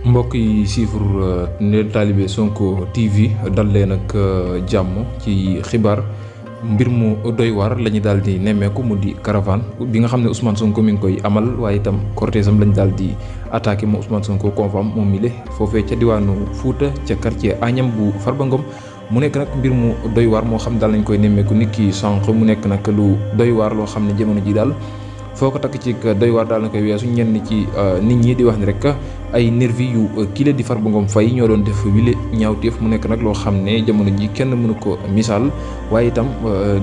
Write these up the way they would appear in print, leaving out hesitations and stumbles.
mbokk yi siifur ne taalibe Sonko TV dal leen ak jàmm ci xibaar mbir mu doy waar la ñu daal di nemmeeku mu di caravane bi nga xam ne Ousmane Sonko mi ngi koy amal waaye itam cortège am lañ daal di attaqué moom Ousmane Sonko convam moom mi le foofee ca diwaanu Fuuta ca quartier Agnam bu Farba Ngom mu nekk nag mbir mu doy waar moo xam daal nañ koy nemmeeku nit ki sànq mu nekk nag lu doy waar loo xam ne jamono ji daal foo ko takk ci doy waar daal na koy weesu ñenn ci nit ñi di wax ni rek ay nervi yu kile di Farba Ngom Faye ñoo doon def wile ñaawteef mu nekk nag loo xam ne jamono ji kenn mënu ko misaal waaye itam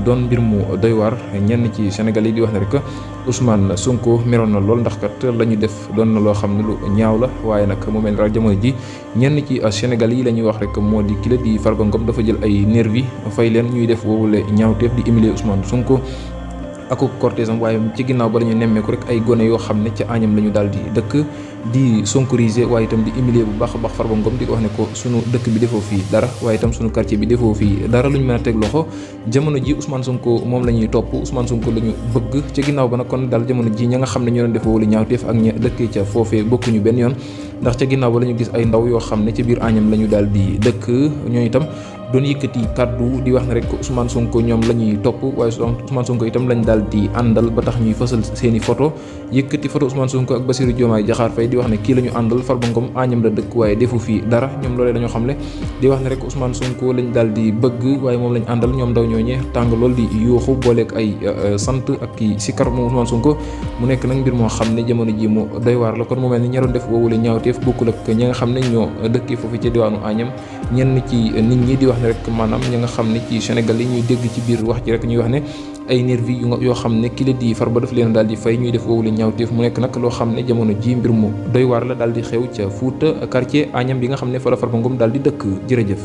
doon mbir mu doy waar ñenn ci Sénégal yi di wax ne rek Ousmane Sonko meroon na lool ndax kat la ñu def doon na loo xam ne lu ñaaw la waaye nag mu mel ni daal jamono ji ñenn ci Sénégal yi la ñuy wax rek moo di kile di Farba Ngom dafa jël ay nervi fay leen ñuy def woowule ñaawteef di humilier Ousmane Sonko ak cortège am waaye ci ginnaaw ba la ñu nemmeeku rek ay gone yoo xam ne ca Agnam la ñu daal di dëkk di sonkoriser waaye itam di humilier bu baax a baax Farba Ngom di ko wax ne ko sunu dëkk bi defoo fii dara waaye itam sunu quartier bi defoo fii dara lu ñu mën a teg loxo jamono ji Ousmane Sonko moom la ñuy topp Ousmane Sonko la ñu bëgg ci ginnaaw ba nag kon daal jamono ji ña nga xam ne ñoo doon defoo lu ñaawteef ak ña dëkkee ca foofee bokkuñu benn yoon ndax ca ginnaaw ba la ñu gis ay ndaw yoo xam ne ca biir Agnam la ñu daal di dëkk ñoo itam doon yëkkati kàddu di wax ne rek Ousmane Sonko ñoom la ñuy topp waaye Ousmane Sonko itam lañ daal di àndal ba tax ñuy fësal seeni photo yëkkati photo Ousmane Sonko ak Bassirou Diomaye Diakhar Faye di wax ne kii la ñu àndal Farba Ngom Agnam la dëkk waaye defu fii dara ñoom loolee dañoo xam ne di wax ne rek Ousmane Sonko lañ daal di bëgg waaye moom lañ àndal ñoom ndaw ñooñee tàng lool di yuuxu booleeg ay sant ak ki sikar moom Ousmane Sonko mu nekk nag mbir moo xam ne jamono ji mu doy waar la kon mu mel ni ña doon def woowule ñaawteef bokkul ak ñi nga xam ne ñoo dëkkee foofu ci diwaanu Agnam ñenn ci nit ñi di wax ne rek maanaam ñi nga xam ne ci Sénégal yi ñuy dégg ci biir wax ji rek ñuy wax ne ay nervi yoo xam ne ki la di Farba daf leen daal di fay ñuy def woowu la ñaawteef mu nekk nag loo xam ne jamono ji mbir mu doy waar la daal di xew ca Fuuta quartier Agnam bi nga xam ne fa la Farba Ngom daal di dëkk jërëjëf